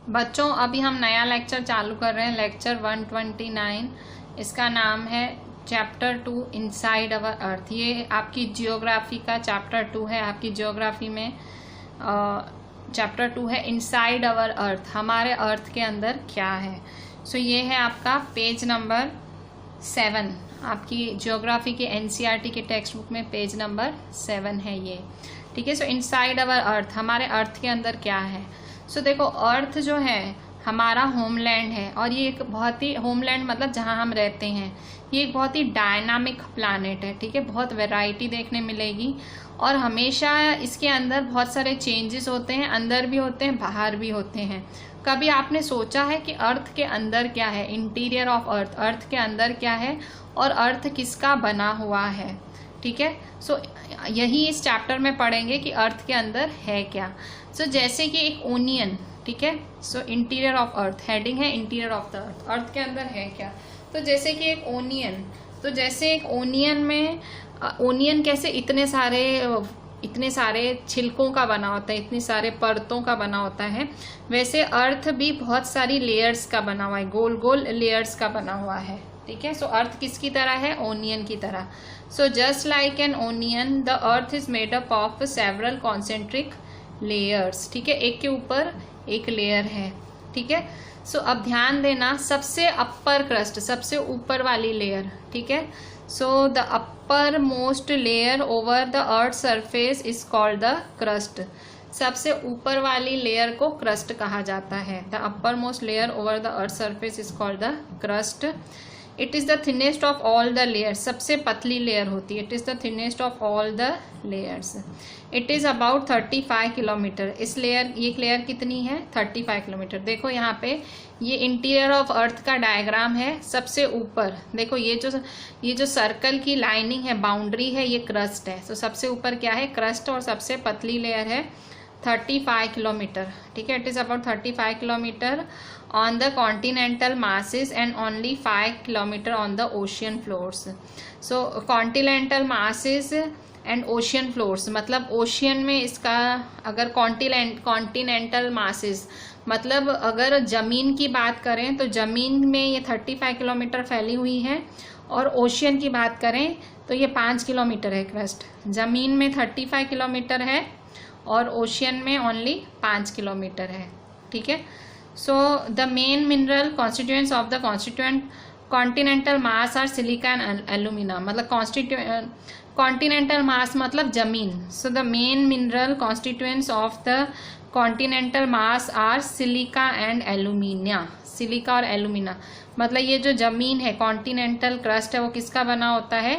बच्चों अभी हम नया लेक्चर चालू कर रहे हैं, लेक्चर 129। इसका नाम है चैप्टर 2 इनसाइड अवर अर्थ। ये आपकी जियोग्राफी का चैप्टर 2 है। आपकी जियोग्राफी में चैप्टर 2 है इनसाइड अवर अर्थ, हमारे अर्थ के अंदर क्या है। सो ये है आपका पेज नंबर 7, आपकी जियोग्राफी के एनसीईआरटी के टेक्स्ट बुक में पेज नंबर 7 है ये, ठीक है। सो इनसाइड अवर अर्थ, हमारे अर्थ के अंदर क्या है। सो देखो, अर्थ जो है हमारा होमलैंड है, और ये एक बहुत ही, होमलैंड मतलब जहाँ हम रहते हैं, ये एक बहुत ही डायनामिक प्लानेट है, ठीक है। बहुत वैरायटी देखने मिलेगी, और हमेशा इसके अंदर बहुत सारे चेंजेस होते हैं, अंदर भी होते हैं, बाहर भी होते हैं। कभी आपने सोचा है कि अर्थ के अंदर क्या है, इंटीरियर ऑफ अर्थ, अर्थ के अंदर क्या है, और अर्थ किसका बना हुआ है, ठीक है। सो यही इस चैप्टर में पढ़ेंगे कि अर्थ के अंदर है क्या। सो जैसे कि एक ओनियन, ठीक है। सो इंटीरियर ऑफ अर्थ, हेडिंग है इंटीरियर ऑफ द अर्थ, अर्थ के अंदर है क्या। तो जैसे कि एक ओनियन, तो जैसे एक ओनियन में, ओनियन कैसे इतने सारे छिलकों का बना होता है, इतने सारे परतों का बना होता है, वैसे अर्थ भी बहुत सारी लेयर्स का बना हुआ है, गोल गोल लेयर्स का बना हुआ है, ठीक है। सो अर्थ किसकी तरह है, ओनियन की तरह। So just like an onion the earth is made up of several concentric layers, ठीक है। एक के ऊपर एक लेयर है, ठीक है। सो अब ध्यान देना, सबसे अपर क्रस्ट, सबसे ऊपर वाली लेयर, ठीक है। So the upper most layer over the earth surface is called the crust. सबसे ऊपर वाली लेयर को क्रस्ट कहा जाता है। The upper most layer over the earth surface is called the crust. It is the thinnest of all the layers, सबसे पतली layer होती है। It is the thinnest of all the layers. It is about 35 kilometre. इस layer, ये layer कितनी है, 35 kilometre. देखो यहाँ पे ये इंटीरियर ऑफ अर्थ का डायग्राम है। सबसे ऊपर देखो, ये जो सर्कल की लाइनिंग है, बाउंड्री है, ये क्रस्ट है। तो सबसे ऊपर क्या है, क्रस्ट, और सबसे पतली लेयर है 35 किलोमीटर, ठीक है। It is about 35 kilometre on the continental masses and only 5 kilometer on the ocean floors. So continental masses and ocean floors, मतलब ओशियन में इसका, अगर कॉन्टिनेंटल masses मतलब अगर ज़मीन की बात करें तो ज़मीन में ये 35 किलोमीटर फैली हुई है, और ओशियन की बात करें तो ये 5 किलोमीटर है क्रस्ट। ज़मीन में 35 किलोमीटर है और ओशियन में ओनली 5 किलोमीटर है, ठीक है। So the main mineral constituents of the continental mass are silica and alumina, मतलब continental mass मतलब जमीन। So the main mineral constituents of the continental mass are silica and alumina, silica और alumina. मतलब ये जो जमीन है, कॉन्टिनेंटल क्रस्ट है, वो किसका बना होता है,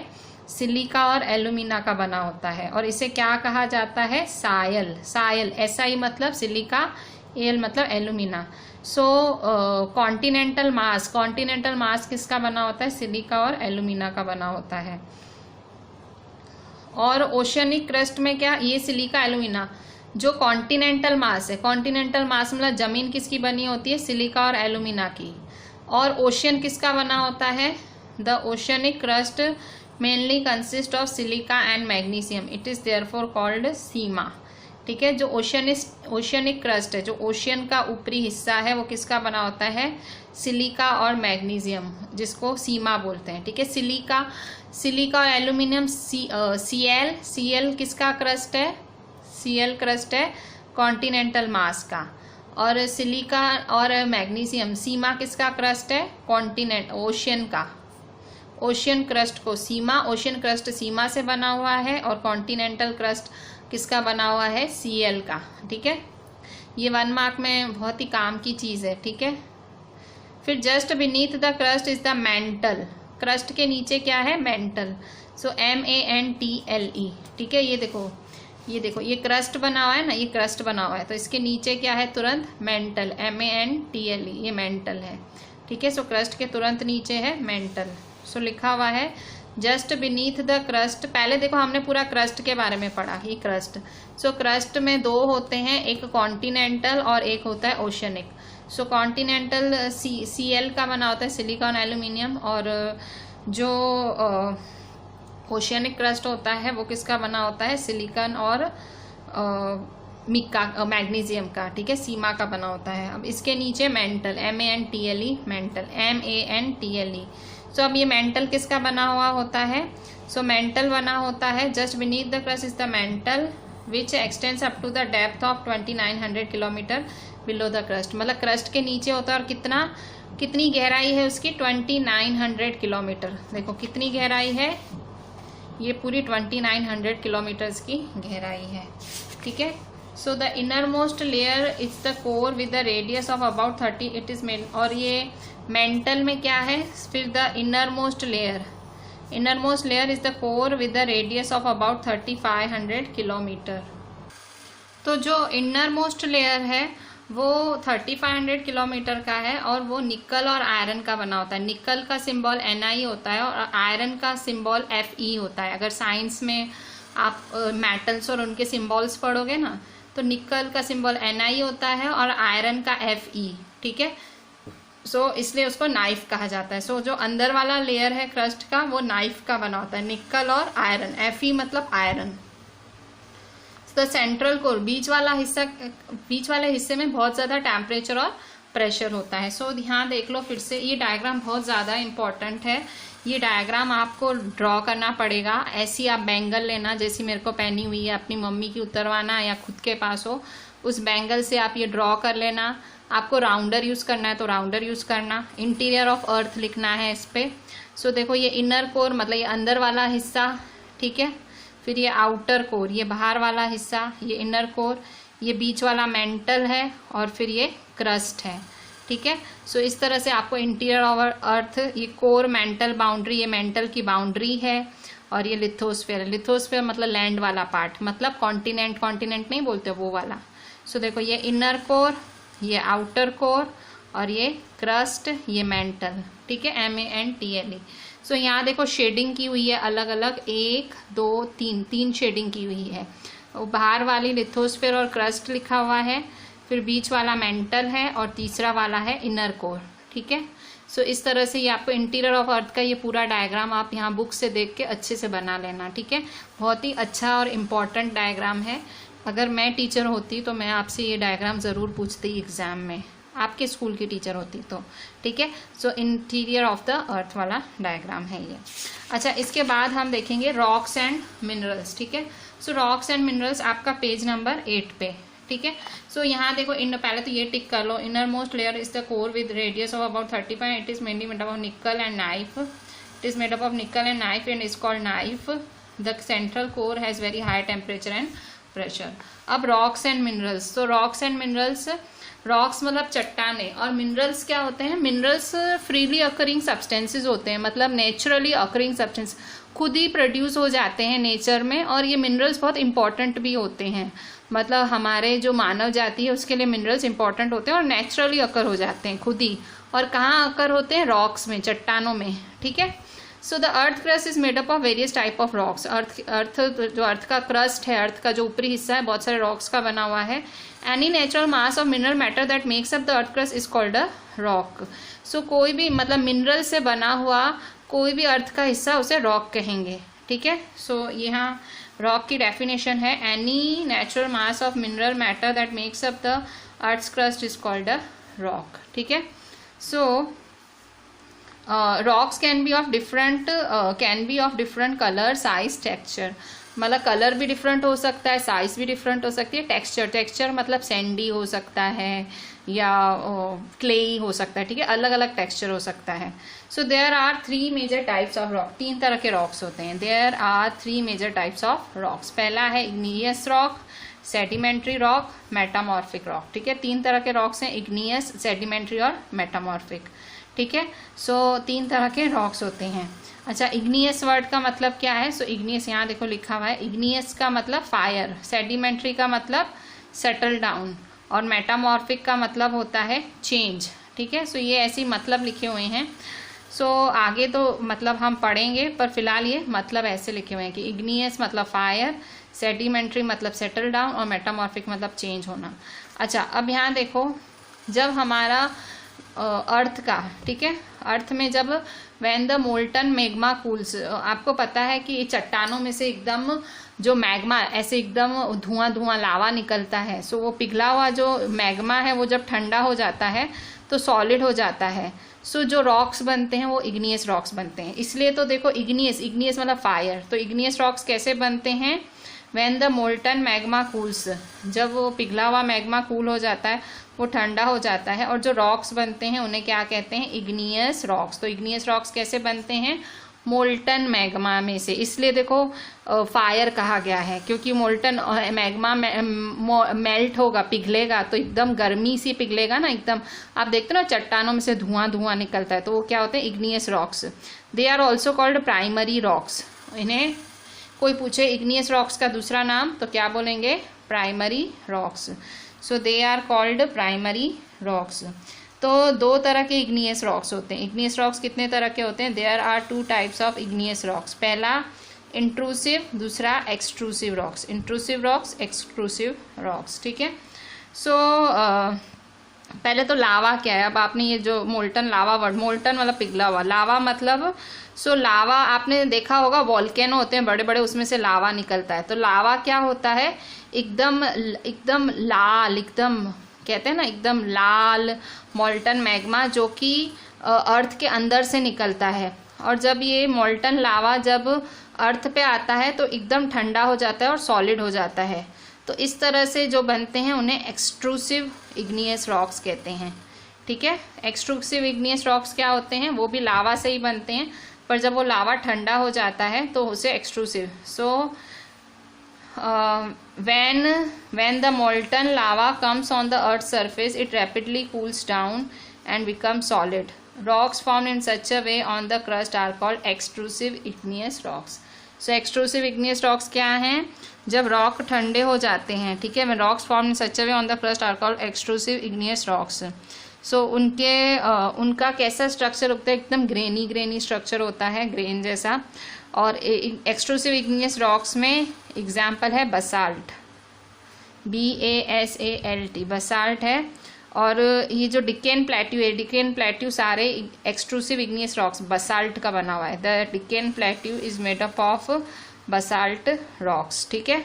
सिलिका और एलुमिना का बना होता है। और इसे क्या कहा जाता है, सायल। सायल, SI मतलब सिलिका, एल मतलब एलुमिना। सो कॉन्टिनेंटल मास किसका बना होता है, सिलिका और एलुमिना का बना होता है। और ओशियनिक क्रस्ट में क्या, ये सिलिका एलुमिना। जो कॉन्टिनेंटल मास है, कॉन्टिनेंटल मास मतलब जमीन किसकी बनी होती है, सिलिका और एलुमिना की। और ओशियन किसका बना होता है, the oceanic crust mainly consist of silica and magnesium. It is therefore called sima, ठीक है। जो ओशियनिक क्रस्ट है, जो ओशियन का ऊपरी हिस्सा है, वो किसका बना होता है, सिलिका और मैग्नीशियम, जिसको सीमा बोलते हैं, ठीक है। सिलिका और एल्यूमिनियम, Cl किसका क्रस्ट है, Cl क्रस्ट है कॉन्टिनेंटल मास का। और सिलिका और मैग्नीशियम, सीमा किसका क्रस्ट है, कॉन्टिनेंट, ओशियन का। ओशियन क्रस्ट को सीमा, ओशियन क्रस्ट सीमा से बना हुआ है, और कॉन्टिनेंटल क्रस्ट किसका बना हुआ है, Cl का, ठीक है। ये 1 मार्क में बहुत ही काम की चीज़ है, ठीक है। फिर just beneath the crust is the mental, crust के नीचे क्या है, मेंटल। सो MANTLE, ठीक है। ये देखो ये क्रस्ट बना हुआ है ना, ये क्रस्ट बना हुआ है, तो इसके नीचे क्या है, तुरंत मेंटल, MANTLE, ये मेंटल है, ठीक है। सो क्रस्ट के तुरंत नीचे है मेंटल। सो लिखा हुआ है जस्ट बीनीथ द क्रस्ट। पहले देखो हमने पूरा क्रस्ट के बारे में पढ़ा, ये क्रस्ट। सो क्रस्ट में 2 होते हैं, एक कॉन्टिनेंटल और एक होता है ओशियनिक। सो कॉन्टिनेंटल Cl का बना होता है, सिलिकॉन एल्यूमिनियम, और जो ओशियनिक क्रस्ट होता है वो किसका बना होता है, सिलिकॉन और मिक्का मैग्नीशियम का, ठीक है, सीमा का बना होता है। अब इसके नीचे मेंटल, MANTLE, मेंटल, MANTLE। सो अब ये मेंटल किसका बना हुआ होता है? सो मेंटल बना होता है just beneath the crust is the mantle which extends up to the depth of 2900 kilometre below the crust. मतलब क्रस्ट के नीचे होता है, और कितनी गहराई है उसकी? 2900 किलोमीटर। देखो कितनी गहराई है, ये पूरी 2900 किलोमीटर्स की गहराई है, ठीक है। So the inner most layer is the core with the radius of about 30 it is main. और ये मेंटल में क्या है? फिर the inner most layer is the core with the radius of about 3500 kilometre. तो जो इनर मोस्ट लेयर है वो 3500 किलोमीटर का है, और वो निकल और आयरन का बना होता है। निकल का सिंबल Ni होता है और आयरन का सिंबल Fe होता है। अगर साइंस में आप मेटल्स और उनके सिंबल्स पढ़ोगे ना, तो निकल का सिंबल Ni होता है और आयरन का Fe, ठीक है। सो इसलिए उसको नाइफ कहा जाता है। सो जो अंदर वाला लेयर है क्रस्ट का, वो नाइफ का बना होता है, निकल और आयरन। Fe मतलब आयरन। द सेंट्रल कोर, बीच वाले हिस्से में बहुत ज़्यादा टेम्परेचर और प्रेशर होता है। सो यहाँ देख लो फिर से, ये डायग्राम बहुत ज़्यादा इम्पॉर्टेंट है। ये डायग्राम आपको ड्रॉ करना पड़ेगा। ऐसी आप बैंगल लेना, जैसी मेरे को पहनी हुई है, अपनी मम्मी की उतरवाना या खुद के पास हो, उस बैंगल से आप ये ड्रॉ कर लेना। आपको राउंडर यूज़ करना है तो राउंडर यूज़ करना। इंटीरियर ऑफ अर्थ लिखना है इस पर। सो देखो ये इनर कोर मतलब ये अंदर वाला हिस्सा, ठीक है। फिर ये आउटर कोर, ये बाहर वाला हिस्सा, ये इनर कोर, ये बीच वाला मेंटल है, और फिर ये क्रस्ट है, ठीक है। सो इस तरह से आपको इंटीरियर ऑफ अर्थ, ये कोर, मेंटल बाउंड्री, ये मेंटल की बाउंड्री है, और ये लिथोस्फेयर। लिथोस्फेयर मतलब लैंड वाला पार्ट, मतलब कॉन्टिनेंट नहीं बोलते वो वाला। सो देखो ये इनर कोर, ये आउटर कोर, और ये क्रस्ट, ये मेंटल, ठीक है, MANTLE। सो यहाँ देखो शेडिंग की हुई है अलग अलग, 1 2 3 शेडिंग की हुई है। बाहर वाली लिथोस्फेयर और क्रस्ट लिखा हुआ है, फिर बीच वाला मेंटल है, और तीसरा वाला है इनर कोर, ठीक है। सो इस तरह से ये आपको इंटीरियर ऑफ अर्थ का ये पूरा डायग्राम आप यहाँ बुक से देख के अच्छे से बना लेना, ठीक है। बहुत ही अच्छा और इम्पॉर्टेंट डायग्राम है। अगर मैं टीचर होती तो मैं आपसे ये डायग्राम ज़रूर पूछती एग्ज़ाम में, आपके स्कूल की टीचर होती तो, ठीक है। सो इंटीरियर ऑफ द अर्थ वाला डायग्राम है ये। अच्छा, इसके बाद हम देखेंगे रॉक्स एंड मिनरल्स, ठीक है। सो रॉक्स एंड मिनरल्स आपका पेज नंबर 8 पे, ठीक है। सो यहाँ देखो, पहले तो ये टिक कर लो, inner most layer is the core with radius of about 35, it is mainly made up of nickel and nife, it is made up of nickel and nife and is called nife. The central core has very high temperature and pressure. अब rocks and minerals, तो rocks and minerals, rocks मतलब चट्टाने, और minerals क्या होते हैं? Minerals freely occurring substances होते हैं, मतलब नेचुरली अकरिंग सब्सटेंस, खुद ही प्रोड्यूस हो जाते हैं नेचर में। और ये मिनरल्स बहुत इंपॉर्टेंट भी होते हैं, मतलब हमारे जो मानव जाति है उसके लिए मिनरल्स इंपॉर्टेंट होते हैं और नेचुरली अकर हो जाते हैं खुद ही। और कहाँ अकर होते हैं? रॉक्स में, चट्टानों में, ठीक है। So the earth crust is made up of various type of rocks. जो अर्थ का क्रस्ट है, अर्थ का जो ऊपरी हिस्सा है, बहुत सारे रॉक्स का बना हुआ है। Any natural mass of mineral matter that makes up the earth crust is called a rock. So कोई भी मतलब मिनरल से बना हुआ कोई भी अर्थ का हिस्सा उसे रॉक कहेंगे, ठीक है। सो यहाँ रॉक की डेफिनेशन है, any natural mass of mineral matter that makes up the earth crust is called a rock, ठीक है। So rocks can be of different colour, size, texture. मतलब कलर भी डिफरेंट हो सकता है, साइज भी डिफरेंट हो सकती है। टेक्सचर मतलब सैंडी हो सकता है या क्लेई हो सकता है, ठीक है, अलग अलग टेक्सचर हो सकता है। So there are 3 major types of rock. 3 तरह के रॉक्स होते हैं। There are 3 major types of rocks. पहला है igneous rock, sedimentary rock, metamorphic rock, ठीक है। 3 तरह के रॉक्स हैं, इग्नियस, सेडिमेंट्री और मेटामॉर्फिक, ठीक है। सो 3 तरह के रॉक्स होते हैं। अच्छा, इग्नियस वर्ड का मतलब क्या है? सो इग्नियस यहाँ देखो लिखा हुआ है, इग्नियस का मतलब फायर, सेडिमेंट्री का मतलब सेटल डाउन, और मेटामॉर्फिक का मतलब होता है चेंज, ठीक है। सो ये ऐसे मतलब लिखे हुए हैं। सो आगे तो मतलब हम पढ़ेंगे, पर फिलहाल ये मतलब ऐसे लिखे हुए हैं कि इग्नियस मतलब फायर, सेडिमेंट्री मतलब सेटल डाउन, और मेटामॉर्फिक मतलब चेंज होना। अच्छा, अब यहाँ देखो, जब हमारा अर्थ का, ठीक है, अर्थ में जब when the molten magma cools, आपको पता है कि चट्टानों में से एकदम जो मैग्मा ऐसे एकदम धुआं धुआं लावा निकलता है, सो वो पिघला हुआ जो मैग्मा है वो जब ठंडा हो जाता है तो सॉलिड हो जाता है। सो जो रॉक्स बनते हैं वो इग्नियस रॉक्स बनते हैं। इसलिए तो देखो इग्नियस मतलब फायर, तो इग्नियस रॉक्स कैसे बनते हैं? When the molten magma cools, जब वो पिघला हुआ मैग्मा कूल हो जाता है, वो ठंडा हो जाता है, और जो रॉक्स बनते हैं उन्हें क्या कहते हैं? Igneous rocks. तो इग्नियस रॉक्स कैसे बनते हैं? मोल्टन मैग्मा में से। इसलिए देखो फायर कहा गया है, क्योंकि मोल्टन मैग्मा मेल्ट होगा, पिघलेगा, तो एकदम गर्मी से पिघलेगा ना एकदम। आप देखते हो ना चट्टानों में से धुआं धुआं निकलता है, तो वो क्या होते हैं? Igneous rocks. They are also called primary rocks. इन्हें कोई पूछे इग्नियस रॉक्स का दूसरा नाम तो क्या बोलेंगे? Primary rocks. So they are called primary rocks. तो दो तरह के इग्नियस रॉक्स होते हैं। इग्नियस रॉक्स कितने तरह के होते हैं? There are 2 types of igneous rocks. पहला इंट्रूसिव, दूसरा extrusive rocks. Intrusive rocks, extrusive rocks, ठीक है। सो पहले तो लावा क्या है? अब आपने ये जो मोल्टन लावा वर्ड, मोल्टन मतलब पिघला हुआ, लावा मतलब लावा आपने देखा होगा, वॉल्केनो होते हैं बड़े बड़े, उसमें से लावा निकलता है। तो लावा क्या होता है? एकदम लाल, एकदम कहते हैं ना एकदम लाल मोल्टन मैग्मा, जो कि अर्थ के अंदर से निकलता है। और जब ये मोल्टन लावा जब अर्थ पे आता है तो एकदम ठंडा हो जाता है और सॉलिड हो जाता है। तो इस तरह से जो बनते हैं उन्हें एक्सट्रूसिव इग्नियस रॉक्स कहते हैं, ठीक है। एक्सट्रूसिव इग्नियस रॉक्स क्या होते हैं? वो भी लावा से ही बनते हैं, पर जब वो लावा ठंडा हो जाता है तो उसे extrusive. So when the molten lava comes on the earth's surface, it rapidly cools down and becomes solid. Rocks formed in such a way on the crust are called extrusive igneous rocks. So extrusive igneous rocks क्या हैं? जब rock ठंडे हो जाते हैं, ठीक है, when rocks formed in such a way on the crust are called extrusive igneous rocks. सो उनका कैसा स्ट्रक्चर होता है? एकदम ग्रेनी स्ट्रक्चर होता है, ग्रेन जैसा। और एक्सट्रूसिव इग्नियस रॉक्स में एग्जाम्पल है बसाल्ट, BASALT, बसाल्ट है। और ये जो डिकेन प्लेट्यू है, डिकेन प्लेट्यू सारे एक्सट्रूसिव इग्नियस रॉक्स बसाल्ट का बना हुआ है। The Deccan plateau is made up of basalt rocks, ठीक है।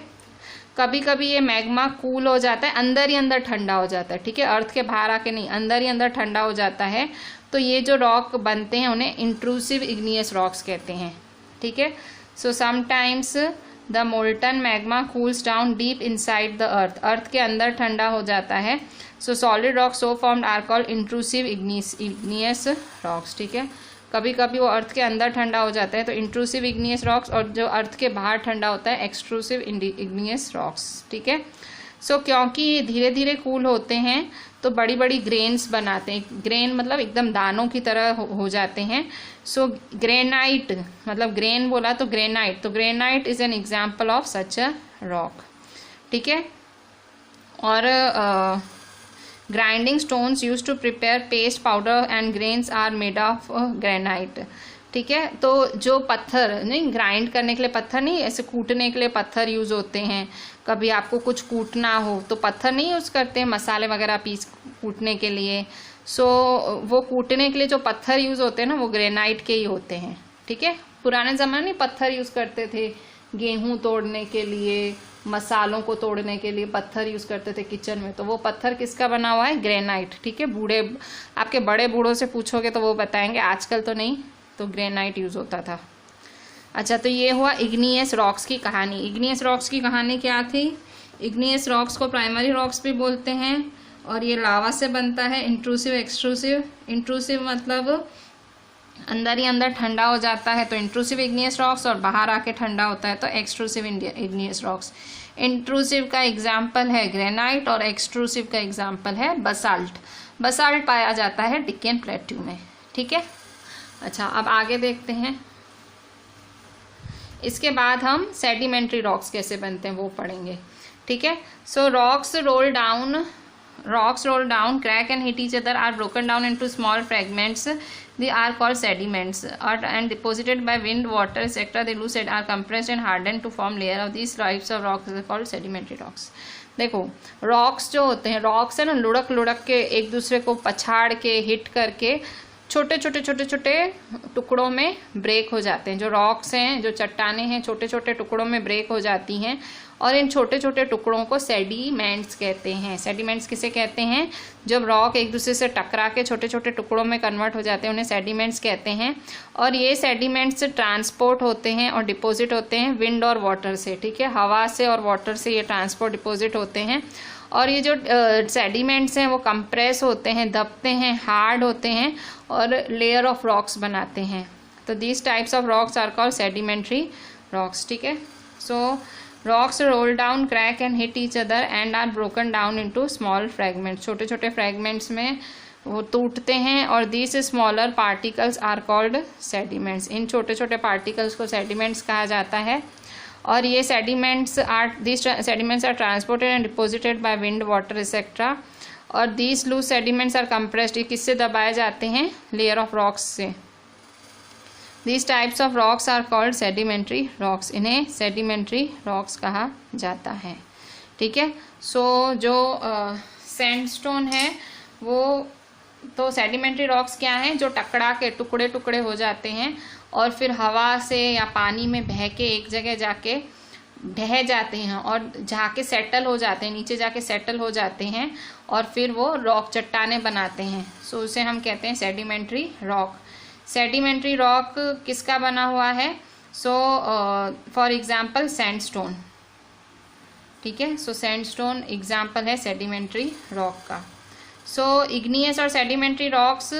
कभी कभी ये मैग्मा कूल हो जाता है, अंदर ही अंदर ठंडा हो जाता है, ठीक है, अर्थ के बाहर आके नहीं, अंदर ही अंदर ठंडा हो जाता है। तो ये जो रॉक बनते हैं उन्हें इंट्रूसिव इग्नियस रॉक्स कहते हैं, ठीक है। So sometimes the molten magma cools down deep inside the earth के अंदर ठंडा हो जाता है। So solid rock so formed are called intrusive igneous rocks, ठीक है। कभी कभी वो अर्थ के अंदर ठंडा हो जाता है तो इंट्रूसिव इग्नियस रॉक्स, और जो अर्थ के बाहर ठंडा होता है एक्सट्रूसिव इग्नियस रॉक्स, ठीक है। सो क्योंकि ये धीरे धीरे कूल होते हैं तो बड़ी बड़ी ग्रेन्स बनाते हैं। ग्रेन मतलब एकदम दानों की तरह हो जाते हैं। सो ग्रेनाइट मतलब ग्रेन बोला तो ग्रेनाइट, तो granite is an example of such a rock, ठीक है। और grinding stones used to prepare paste powder and grains are made of granite, ठीक है। तो जो पत्थर नहीं, ग्राइंड करने के लिए पत्थर नहीं, ऐसे कूटने के लिए पत्थर यूज़ होते हैं। कभी आपको कुछ कूटना हो तो पत्थर नहीं यूज़ करते हैं, मसाले वगैरह पीस कूटने के लिए। सो वो कूटने के लिए जो पत्थर यूज़ होते हैं ना, वो ग्रेनाइट के ही होते हैं, ठीक है। पुराने ज़माने में पत्थर यूज़ करते थे, गेहूँ तोड़ने के लिए, मसालों को तोड़ने के लिए पत्थर यूज़ करते थे किचन में। तो वो पत्थर किसका बना हुआ है? ग्रेनाइट, ठीक है। बूढ़े आपके बड़े बूढ़ों से पूछोगे तो वो बताएंगे, आजकल तो नहीं, तो ग्रेनाइट यूज़ होता था। अच्छा, तो ये हुआ इग्नियस रॉक्स की कहानी। इग्नियस रॉक्स की कहानी क्या थी? इग्नियस रॉक्स को प्राइमरी रॉक्स भी बोलते हैं, और ये लावा से बनता है। Intrusive, extrusive. इंट्रूसिव मतलब अंदर ही अंदर ठंडा हो जाता है तो इंट्रूसिव इग्नियस रॉक्स, और बाहर आके ठंडा होता है तो एक्सट्रूसिव इग्नियस रॉक्स। इंट्रूसिव का एग्जाम्पल है ग्रेनाइट और एक्सट्रूसिव का एग्जाम्पल है बसाल्ट। बसाल्ट पाया जाता है डिकेन प्लेट्यू में, ठीक है। अच्छा, अब आगे देखते हैं। इसके बाद हम सेडिमेंट्री रॉक्स कैसे बनते हैं वो पढ़ेंगे, ठीक है। So rocks roll down, crack and hit each other, are broken down into small fragments. They are called sediments, and deposited by wind, water, etc. They loose are compressed and hardened to form layer of these types of rocks are called sedimentary rocks. देखो, rocks जो होते हैं, rocks है ना, लुढ़क के एक दूसरे को पछाड़ के हिट करके छोटे छोटे छोटे छोटे टुकड़ों में ब्रेक हो जाते हैं। जो रॉक्स हैं, जो चट्टानें हैं, छोटे छोटे टुकड़ों में ब्रेक हो जाती हैं और इन छोटे छोटे टुकड़ों को सेडिमेंट्स कहते हैं। सेडिमेंट्स किसे कहते हैं? जब रॉक एक दूसरे से टकरा के छोटे छोटे टुकड़ों में कन्वर्ट हो जाते हैं उन्हें सेडिमेंट्स कहते हैं। और ये सेडिमेंट्स ट्रांसपोर्ट होते हैं और डिपॉजिट होते हैं विंड और वाटर से, ठीक है, हवा से और वाटर से ये ट्रांसपोर्ट डिपॉजिट होते हैं। और ये जो सेडिमेंट्स हैं वो कंप्रेस होते हैं, दबते हैं, हार्ड होते हैं और लेयर ऑफ रॉक्स बनाते हैं। तो these types of rocks are called sedimentary rocks, ठीक है। So rocks roll down, crack and hit each other and are broken down into small fragments. छोटे छोटे फ्रैगमेंट्स में वो टूटते हैं और these smaller particles are called sediments. इन छोटे छोटे पार्टिकल्स को सेडिमेंट्स कहा जाता है। और ये sediments are transported and deposited by wind, water etcetera. और these loose sediments are compressed, ये किससे दबाए जाते हैं? लेयर ऑफ रॉक्स से। These types of rocks are called sedimentary rocks. इन्हें सेडिमेंट्री रॉक्स कहा जाता है, ठीक है। सो जो सैंडस्टोन है वो, तो सेडिमेंट्री रॉक्स क्या हैं? जो टकरा के टुकड़े टुकड़े हो जाते हैं और फिर हवा से या पानी में बह के एक जगह जाके ढह जाते हैं और जाके सेटल हो जाते हैं, नीचे जाके सेटल हो जाते हैं और फिर वो रॉक चट्टानें बनाते हैं। सो उसे हम कहते हैं सेडिमेंट्री रॉक। सेडिमेंट्री रॉक किसका बना हुआ है? सो फॉर एग्जाम्पल सैंडस्टोन, ठीक है। सो सैंडस्टोन एग्जाम्पल है सेडिमेंट्री रॉक का। सो इग्नियस और सेडिमेंट्री रॉक्स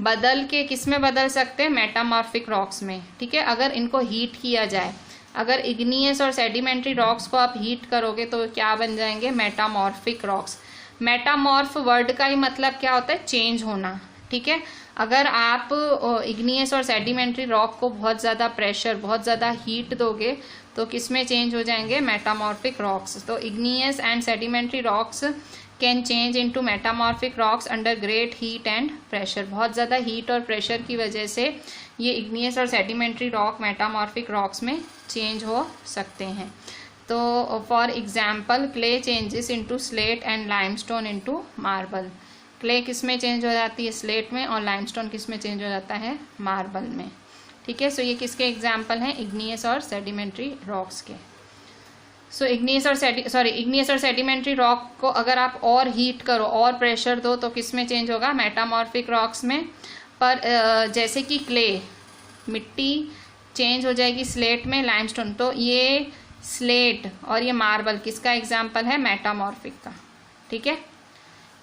बदल के किस में बदल सकते हैं? मेटामॉर्फिक रॉक्स में, ठीक है। अगर इनको हीट किया जाए, अगर इग्नियस और सेडिमेंट्री रॉक्स को आप हीट करोगे तो क्या बन जाएंगे? Metamorphic rocks. मेटामॉर्फ वर्ड का ही मतलब क्या होता है? चेंज होना, ठीक है। अगर आप इग्नियस और सेडिमेंट्री रॉक को बहुत ज़्यादा प्रेशर, बहुत ज़्यादा हीट दोगे तो किस में चेंज हो जाएंगे? Metamorphic rocks. तो igneous and sedimentary rocks can change into metamorphic rocks under great heat and pressure. बहुत ज़्यादा हीट और प्रेशर की वजह से ये इग्नियस और सेडिमेंट्री रॉक मेटामॉर्फिक रॉक्स में चेंज हो सकते हैं। तो for example clay changes into slate and limestone into marble. Clay किस में चेंज हो जाती है? स्लेट में। और लाइमस्टोन किस में चेंज हो जाता है? मार्बल में, ठीक है। सो ये किसके एग्जाम्पल हैं? इग्नियस और सेडिमेंट्री रॉक्स के। सो इग्नियस और सेडिमेंट्री रॉक को अगर आप और हीट करो और प्रेशर दो तो किस में चेंज होगा? मेटामॉर्फिक रॉक्स में। पर जैसे कि क्ले, मिट्टी चेंज हो जाएगी स्लेट में, लाइमस्टोन। तो ये स्लेट और ये मार्बल किसका एग्जाम्पल है? मेटामॉर्फिक का, ठीक है।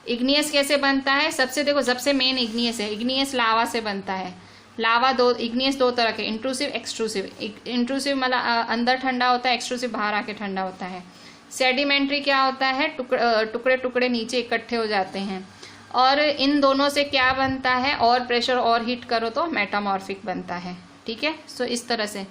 इग्नियस कैसे बनता है? सबसे मेन इग्नियस है। इग्नियस लावा से बनता है। लावा इग्नियस दो तरह के, इंट्रूसिव, एक्सट्रूसिव। इंट्रूसिव मतलब अंदर ठंडा होता है, एक्सट्रूसिव बाहर आके ठंडा होता है। सेडिमेंट्री क्या होता है? टुकड़े टुकड़े नीचे इकट्ठे हो जाते हैं। और इन दोनों से क्या बनता है? और प्रेशर और हीट करो तो मेटामॉर्फिक बनता है, ठीक है। सो इस तरह से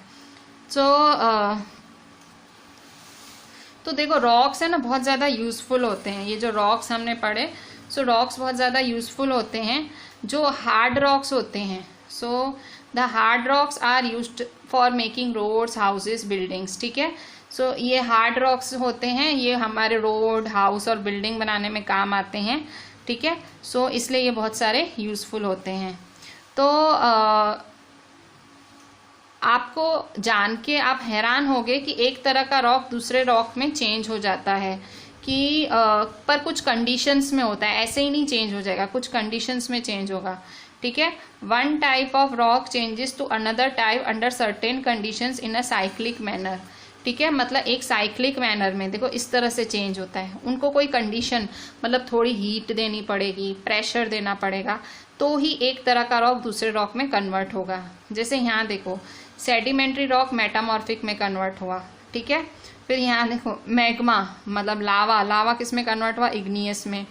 तो देखो रॉक्स है ना, बहुत ज़्यादा यूजफुल होते हैं। ये जो रॉक्स हमने पढ़े, सो रॉक्स बहुत ज़्यादा यूजफुल होते हैं। जो हार्ड रॉक्स होते हैं, so the hard rocks are used for making roads, houses, buildings, ठीक है। सो ये हार्ड रॉक्स होते हैं, ये हमारे रोड, हाउस और बिल्डिंग बनाने में काम आते हैं, ठीक है। सो इसलिए ये बहुत सारे यूजफुल होते हैं। तो आपको जान के आप हैरान होगे कि एक तरह का रॉक दूसरे रॉक में चेंज हो जाता है कि पर कुछ कंडीशंस में होता है, ऐसे ही नहीं चेंज हो जाएगा, कुछ कंडीशंस में चेंज होगा, ठीक है। One type of rock changes to another type under certain conditions in a cyclic manner, ठीक है। मतलब एक साइक्लिक मैनर में देखो इस तरह से चेंज होता है। उनको कोई कंडीशन, मतलब थोड़ी हीट देनी पड़ेगी, प्रेशर देना पड़ेगा, तो ही एक तरह का रॉक दूसरे रॉक में कन्वर्ट होगा। जैसे यहाँ देखो सेडिमेंट्री रॉक मेटामॉर्फिक में कन्वर्ट हुआ, ठीक है। फिर यहाँ देखो मैग्मा मतलब लावा किस में कन्वर्ट हुआ? इग्नियस में।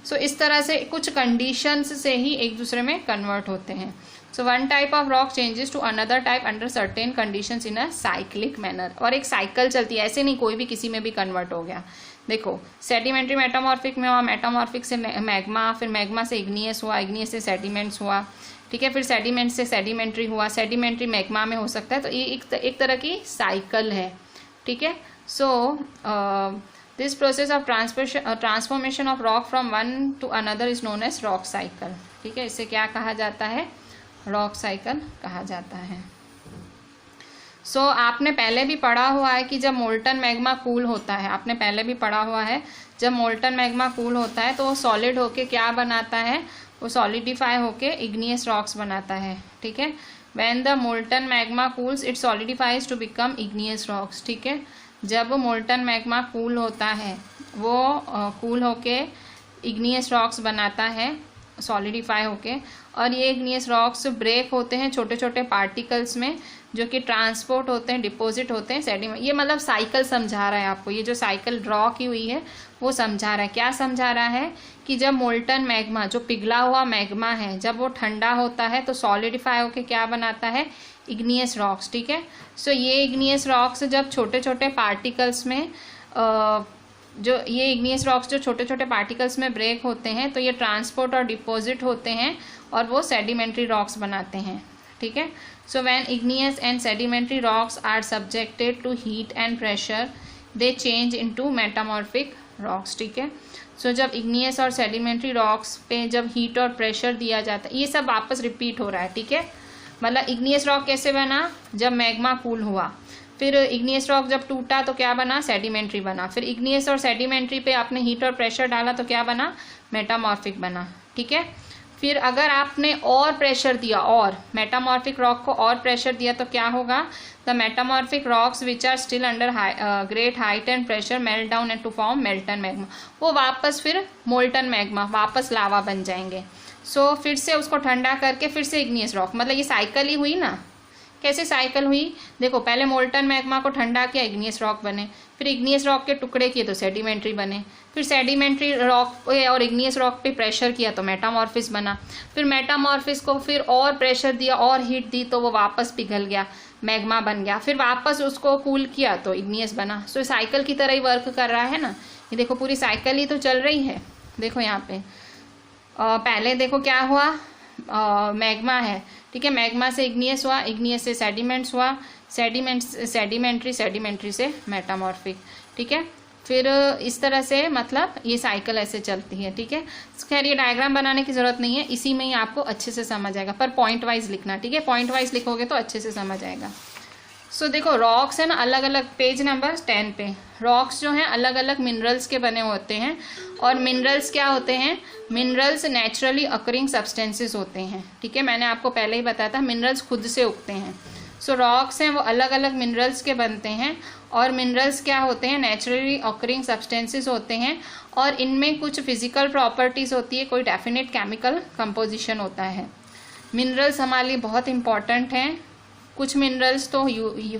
सो इस तरह से कुछ कंडीशंस से ही एक दूसरे में कन्वर्ट होते हैं। So one type of rock changes to another type under certain conditions in a cyclic manner. और एक साइकिल चलती है, ऐसे नहीं कोई भी किसी में भी कन्वर्ट हो गया। देखो सेडिमेंट्री मेटामॉर्फिक में हुआ, मेटामॉर्फिक से मैग्मा, फिर मैग्मा से इग्नियस हुआ, इग्नियस से सेडिमेंट्स हुआ, ठीक है। फिर सेडिमेंट से सेडिमेंट्री हुआ, सेडिमेंट्री मैग्मा में हो सकता है। तो ये एक तरह की साइकिल है, ठीक है। So this process of transformation of rock from one to another is known as rock cycle. ठीक है, इसे क्या कहा जाता है? रॉक साइकिल कहा जाता है। सो आपने पहले भी पढ़ा हुआ है कि जब मोल्टन मैग्मा कूल होता है, आपने पहले भी पढ़ा हुआ है जब मोल्टन मैग्मा कूल होता है तो वो सॉलिड होके क्या बनाता है? वो सॉलिडिफाई होके इग्नियस रॉक्स बनाता है। ठीक है, when the molten magma cools it solidifies to become igneous rocks. ठीक है, जब मोल्टन मैग्मा कूल होता है वो कूल होके इग्नियस रॉक्स बनाता है सॉलिडिफाई होके, और ये इग्नियस रॉक्स ब्रेक होते हैं छोटे छोटे पार्टिकल्स में जो कि ट्रांसपोर्ट होते हैं, डिपॉजिट होते हैं सेडिमेंट। ये मतलब साइकिल समझा रहा है आपको, ये जो साइकिल ड्रॉ की हुई है वो समझा रहा है। क्या समझा रहा है? कि जब मोल्टन मैग्मा, जो पिघला हुआ मैग्मा है, जब वो ठंडा होता है तो सॉलिडिफाई होके क्या बनाता है? Igneous rocks. ठीक है, सो ये इग्नियस रॉक्स जब छोटे छोटे पार्टिकल्स में ये इग्नियस रॉक्स जो छोटे छोटे पार्टिकल्स में ब्रेक होते हैं तो ये ट्रांसपोर्ट और डिपॉजिट होते हैं और वो सेडिमेंट्री रॉक्स बनाते हैं। ठीक है, so when igneous and sedimentary rocks are subjected to heat and pressure they change into metamorphic rocks. ठीक है, सो जब इग्नियस और सेडिमेंट्री रॉक्स पे जब हीट और प्रेशर दिया जाता है, ये सब वापस रिपीट हो रहा है। ठीक है, मतलब इग्नियस रॉक कैसे बना? जब मैग्मा कूल हुआ, फिर इग्नियस रॉक जब टूटा तो क्या बना? सेडिमेंट्री बना, फिर इग्नियस और सेडिमेंट्री पे आपने हीट और प्रेशर डाला तो क्या बना? मेटामॉर्फिक बना। ठीक है, फिर अगर आपने और प्रेशर दिया, और मेटामॉर्फिक रॉक को और प्रेशर दिया तो क्या होगा? The metamorphic rocks which are still under great height and pressure melt down and to form molten magma. वो वापस फिर मोल्टन मैग्मा, वापस लावा बन जाएंगे। सो फिर से उसको ठंडा करके फिर से इग्नियस रॉक, मतलब ये साइकिल ही हुई ना। कैसे साइकिल हुई? देखो, पहले मोल्टन मैग्मा को ठंडा किया, इग्नियस रॉक बने, फिर इग्नियस रॉक के टुकड़े किए तो सेडिमेंट्री बने, फिर सेडिमेंट्री रॉक और इग्नियस रॉक पे प्रेशर किया तो मेटामॉर्फिस बना, फिर मेटामॉर्फिस को फिर और प्रेशर दिया और हीट दी तो वो वापस पिघल गया, मैग्मा बन गया, फिर वापस उसको कूल किया तो इग्नियस बना। सो साइकिल की तरह ही वर्क कर रहा है ना। ये देखो, पूरी साइकिल ही तो चल रही है। देखो यहाँ पे पहले देखो क्या हुआ, मैग्मा है। ठीक है, मैग्मा से इग्नियस हुआ, इग्नियस से सेडिमेंट्स हुआ, सेडिमेंट्री से मेटामॉर्फिक। ठीक है, फिर इस तरह से मतलब ये साइकिल ऐसे चलती है। ठीक है, खैर ये डायग्राम बनाने की जरूरत नहीं है, इसी में ही आपको अच्छे से समझ आएगा, पर पॉइंट वाइज लिखना। ठीक है, पॉइंट वाइज लिखोगे तो अच्छे से समझ आएगा। सो देखो, रॉक्स है ना, अलग अलग, पेज नंबर 10 पे रॉक्स जो हैं अलग अलग मिनरल्स के बने होते हैं। और मिनरल्स क्या होते हैं? मिनरल्स नेचुरली अकरिंग सब्सटेंसेस होते हैं। ठीक है, मैंने आपको पहले ही बताया था, मिनरल्स खुद से उगते हैं। सो रॉक्स हैं वो अलग अलग मिनरल्स के बनते हैं, और मिनरल्स क्या होते हैं? नेचुरली अकरिंग सब्सटेंसेस होते हैं, और इनमें कुछ फिजिकल प्रॉपर्टीज होती है, कोई डेफिनेट केमिकल कंपोजिशन होता है। मिनरल्स हमारे लिए बहुत इंपॉर्टेंट हैं। कुछ मिनरल्स तो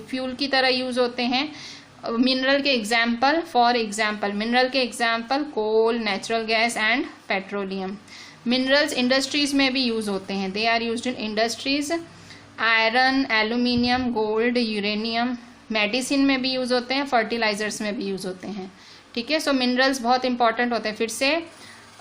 फ्यूल की तरह यूज होते हैं। मिनरल के एग्जाम्पल, फॉर एग्जाम्पल मिनरल के example coal, natural gas and petroleum. Minerals industries में भी यूज होते हैं, they are used in industries. Iron, aluminium, gold, uranium. Medicine में भी यूज होते हैं, फर्टिलाइजर्स में भी यूज होते हैं। ठीक है, सो मिनरल्स बहुत इंपॉर्टेंट होते हैं। फिर से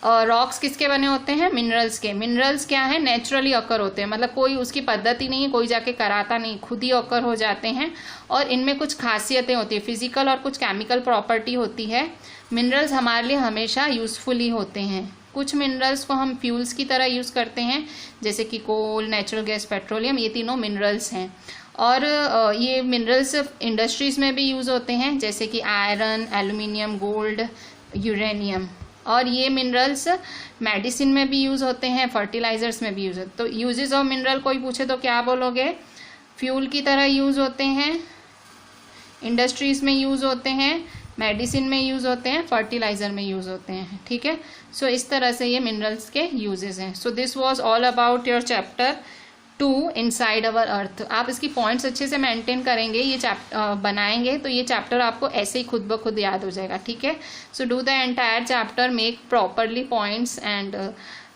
रॉक्स किसके बने होते हैं? मिनरल्स के। मिनरल्स क्या है? नेचुरली अकर होते हैं, मतलब कोई उसकी पद्धति नहीं है, कोई जाके कराता नहीं, खुद ही अकर हो जाते हैं। और इनमें कुछ खासियतें होती है, फिजिकल और कुछ केमिकल प्रॉपर्टी होती है। मिनरल्स हमारे लिए हमेशा यूजफुल ही होते हैं। कुछ मिनरल्स को हम फ्यूल्स की तरह यूज करते हैं, जैसे कि कोल, नेचुरल गैस, पेट्रोलियम, ये तीनों मिनरल्स हैं। और ये मिनरल्स इंडस्ट्रीज में भी यूज होते हैं, जैसे कि आयरन, एल्यूमिनियम, गोल्ड, यूरेनियम। और ये मिनरल्स मेडिसिन में भी यूज होते हैं, फर्टिलाइजर्स में भी यूज होते हैं। तो यूजेस ऑफ मिनरल कोई पूछे तो क्या बोलोगे? फ्यूल की तरह यूज होते हैं, इंडस्ट्रीज में यूज होते हैं, मेडिसिन में यूज होते हैं, फर्टिलाइजर में यूज होते हैं। ठीक है, सो इस तरह से ये मिनरल्स के यूजेस हैं। So this was all about your chapter 2 inside our earth. आप इसकी पॉइंट्स अच्छे से मेंटेन करेंगे, ये चैप्टर बनाएंगे तो ये चैप्टर आपको ऐसे ही खुद ब खुद याद हो जाएगा। ठीक है, so do the entire chapter, make properly points and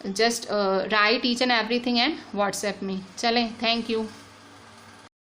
just right each and everything and WhatsApp me. चलें, थैंक यू।